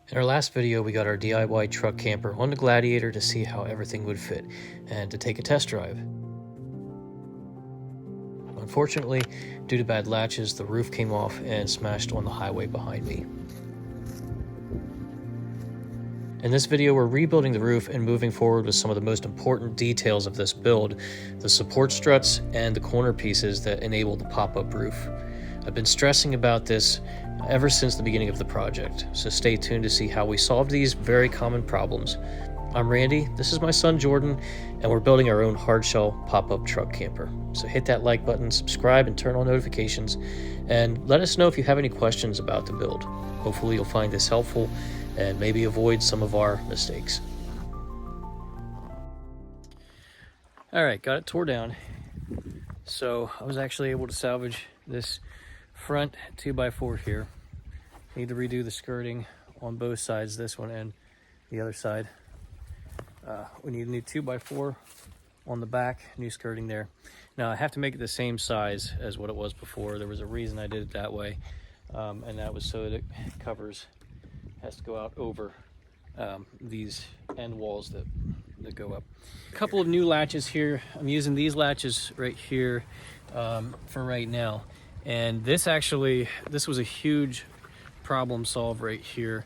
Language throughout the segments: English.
In our last video, we got our DIY truck camper on the Gladiator to see how everything would fit and to take a test drive. Unfortunately, due to bad latches, the roof came off and smashed on the highway behind me. In this video, we're rebuilding the roof and moving forward with some of the most important details of this build, the support struts and the corner pieces that enable the pop-up roof. I've been stressing about this ever since the beginning of the project, so stay tuned to see how we solve these very common problems. I'm Randy, this is my son Jordan, and we're building our own hardshell pop-up truck camper. So hit that like button, subscribe, and turn on notifications, and let us know if you have any questions about the build. Hopefully you'll find this helpful and maybe avoid some of our mistakes. All right, got it tore down. So I was actually able to salvage this front 2x4 here. Need to redo the skirting on both sides, this one and the other side. We need a new 2x4 on the back, new skirting there. Now I have to make it the same size as what it was before. There was a reason I did it that way, and that was so that it has to go out over these end walls that go up. A couple of new latches here. I'm using these latches right here for right now. And this was a huge problem solved right here.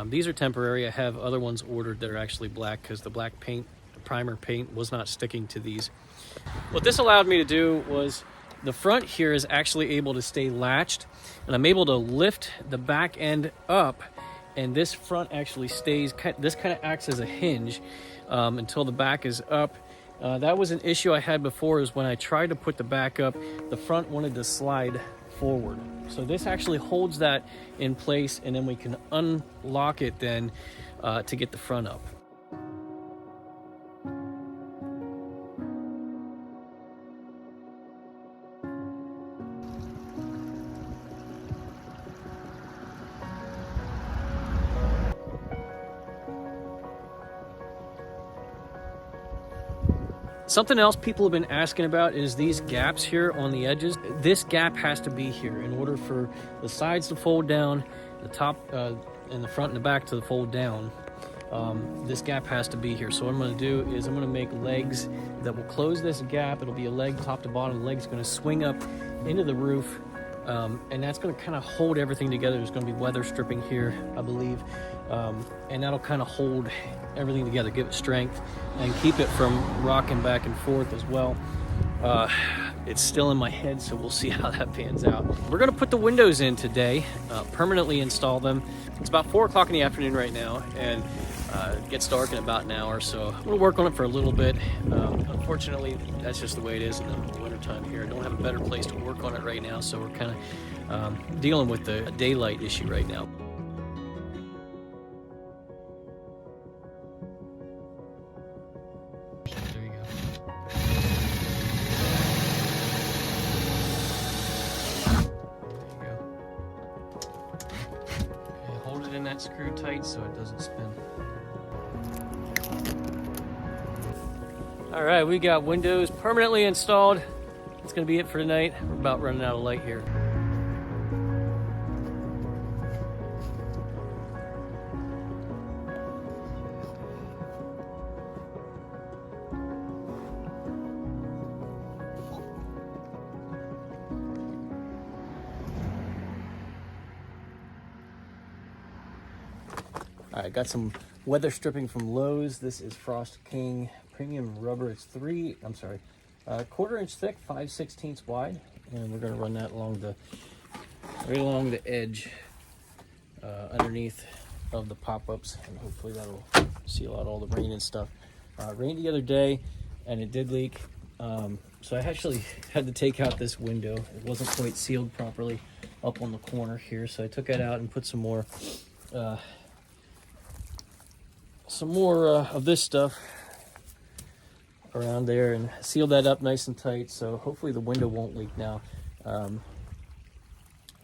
These are temporary. I have other ones ordered that are actually black because the black paint, the primer paint, was not sticking to these. What this allowed me to do was the front here is actually able to stay latched, and I'm able to lift the back end up, and this front actually stays, this kind of acts as a hinge until the back is up. That was an issue I had before, is when I tried to put the back up, the front wanted to slide forward. So this actually holds that in place, and then we can unlock it then to get the front up. Something else people have been asking about is these gaps here on the edges. This gap has to be here in order for the sides to fold down, the top and the front and the back to fold down. This gap has to be here. So what I'm going to do is I'm going to make legs that will close this gap. It'll be a leg top to bottom. The leg's going to swing up into the roof, and that's going to kind of hold everything together. There's going to be weather stripping here, I believe, and that'll kind of hold everything together, give it strength, and keep it from rocking back and forth as well. It's still in my head, so we'll see how that pans out. We're gonna put the windows in today, permanently install them. It's about 4 o'clock in the afternoon right now, and it gets dark in about an hour, so I'm gonna work on it for a little bit. Unfortunately, that's just the way it is in the wintertime here. I don't have a better place to work on it right now, so we're kind of dealing with the daylight issue right now. That screw tight so it doesn't spin. All right, we got windows permanently installed. That's gonna be it for tonight. We're about running out of light here. All right, got some weather stripping from Lowe's. This is Frost King premium rubber. It's 1/4 inch thick, 5/16 wide, and we're gonna run that right along the edge underneath of the pop-ups, and hopefully that'll seal out all the rain and stuff. Rained the other day, and it did leak, so I actually had to take out this window. It wasn't quite sealed properly up on the corner here, so I took it out and put some more of this stuff around there and seal that up nice and tight, so hopefully the window won't leak now. Of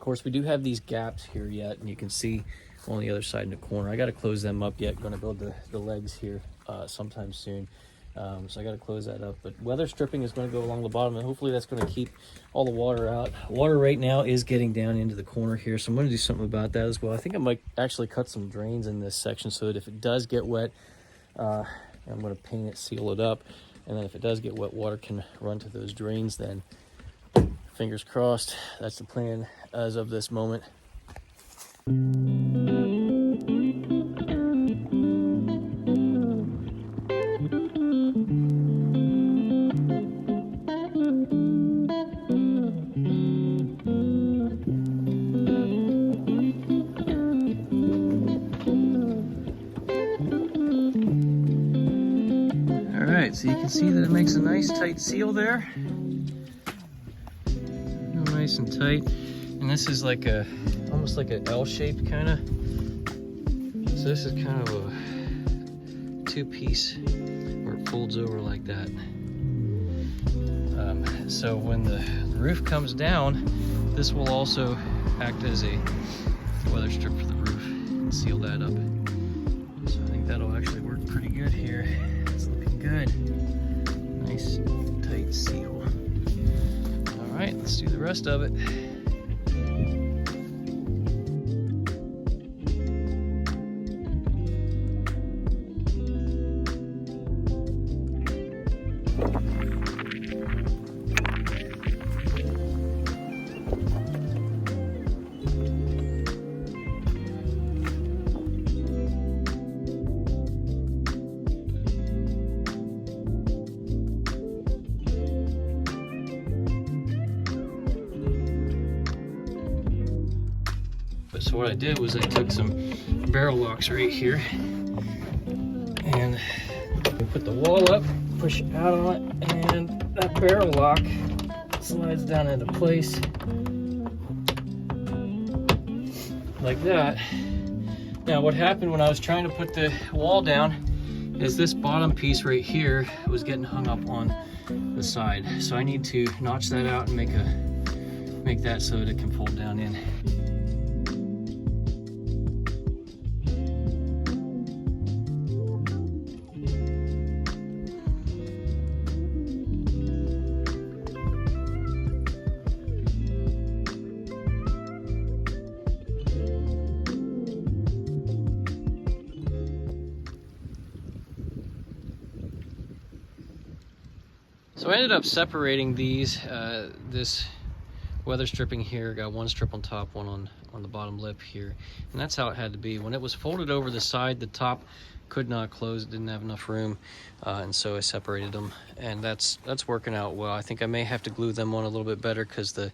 course, we do have these gaps here yet, and you can see on the other side in the corner. I got to close them up yet. Going to build the legs here sometime soon. So I got to close that up. But weather stripping is going to go along the bottom, and hopefully that's going to keep all the water out. Water right now is getting down into the corner here, so I'm going to do something about that as well. I think I might actually cut some drains in this section so that if it does get wet, I'm going to paint it, seal it up, and then if it does get wet, water can run to those drains then. Fingers crossed, that's the plan as of this moment. Alright, so you can see that it makes a nice tight seal there. Nice and tight. And this is like almost like an L-shaped kind of. So this is kind of a two-piece where it folds over like that. So when the roof comes down, this will also act as a weather strip for the roof and seal that up. So I think that'll actually work pretty good here. It's looking good. Nice tight seal. All right, let's do the rest of it. So what I did was I took some barrel locks right here and put the wall up, push out on it, and that barrel lock slides down into place like that. Now what happened when I was trying to put the wall down is this bottom piece right here was getting hung up on the side. So I need to notch that out and make that so that it can fold down in. So I ended up separating these, this weather stripping here, got one strip on top, one on the bottom lip here, and that's how it had to be. When it was folded over the side, the top could not close, it didn't have enough room, and so I separated them, and that's working out well. I think I may have to glue them on a little bit better because the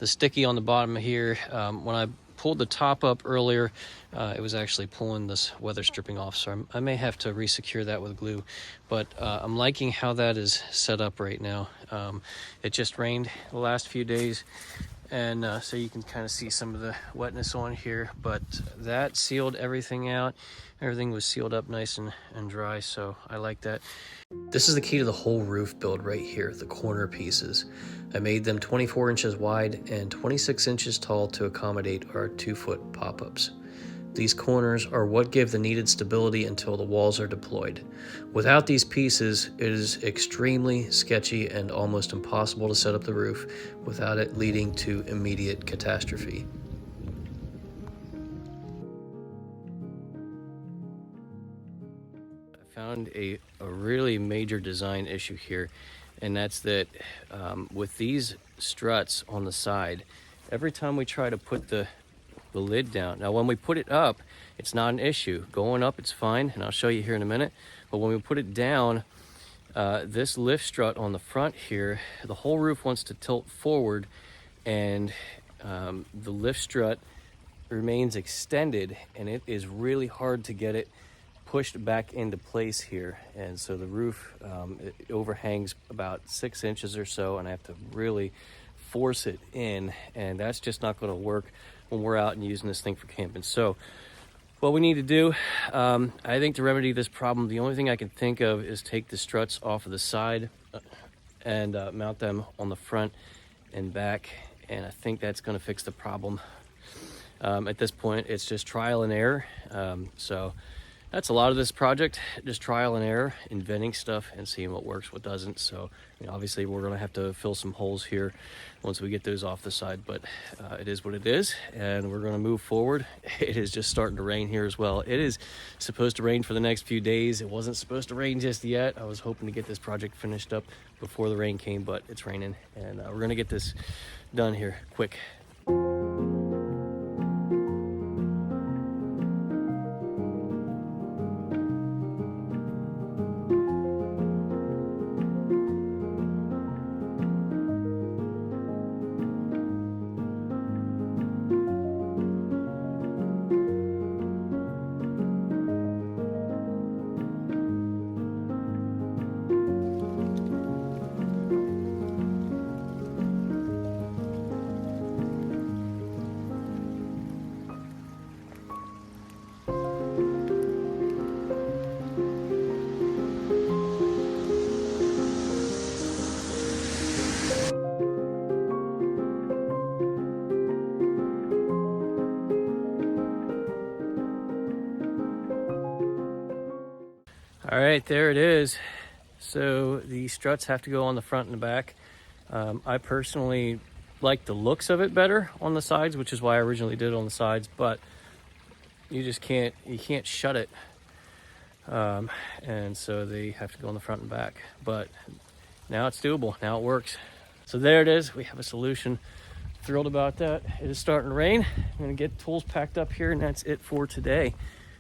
sticky on the bottom here, when I pulled the top up earlier, it was actually pulling this weather stripping off, so I may have to re-secure that with glue, but I'm liking how that is set up right now. It just rained the last few days, and so you can kind of see some of the wetness on here, but that sealed everything out. Everything was sealed up nice and dry, so I like that. This is the key to the whole roof build right here, the corner pieces. I made them 24 inches wide and 26 inches tall to accommodate our 2-foot pop-ups. These corners are what give the needed stability until the walls are deployed. Without these pieces, it is extremely sketchy and almost impossible to set up the roof without it leading to immediate catastrophe. Found a really major design issue here, and that's that with these struts on the side, every time we try to put the lid down, now when we put it up, it's not an issue. Going up, it's fine, and I'll show you here in a minute, but when we put it down, this lift strut on the front here, the whole roof wants to tilt forward, and the lift strut remains extended, and it is really hard to get it pushed back into place here, and so the roof it overhangs about 6 inches or so, and I have to really force it in, and that's just not going to work when we're out and using this thing for camping. So what we need to do, I think to remedy this problem, the only thing I can think of is take the struts off of the side and mount them on the front and back, and I think that's going to fix the problem. At this point, it's just trial and error, so that's a lot of this project, just trial and error, inventing stuff and seeing what works, what doesn't. So, you know, obviously we're gonna have to fill some holes here once we get those off the side, but it is what it is, and we're gonna move forward. It is just starting to rain here as well. It is supposed to rain for the next few days. It wasn't supposed to rain just yet. I was hoping to get this project finished up before the rain came, but it's raining, and we're gonna get this done here quick. All right, there it is. So the struts have to go on the front and the back. I personally like the looks of it better on the sides, which is why I originally did it on the sides, but you just can't shut it. And so they have to go on the front and back, but now it's doable, now it works. So there it is, we have a solution. Thrilled about that. It is starting to rain. I'm gonna get tools packed up here, and that's it for today.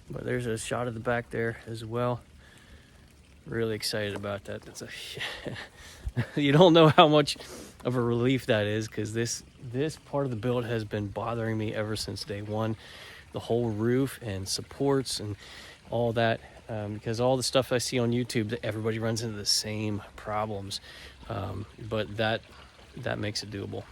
But there's a shot of the back there as well. Really excited about that. That's a you don't know how much of a relief that is, because this part of the build has been bothering me ever since day one. The whole roof and supports and all that, because all the stuff I see on YouTube, that everybody runs into the same problems, but that makes it doable.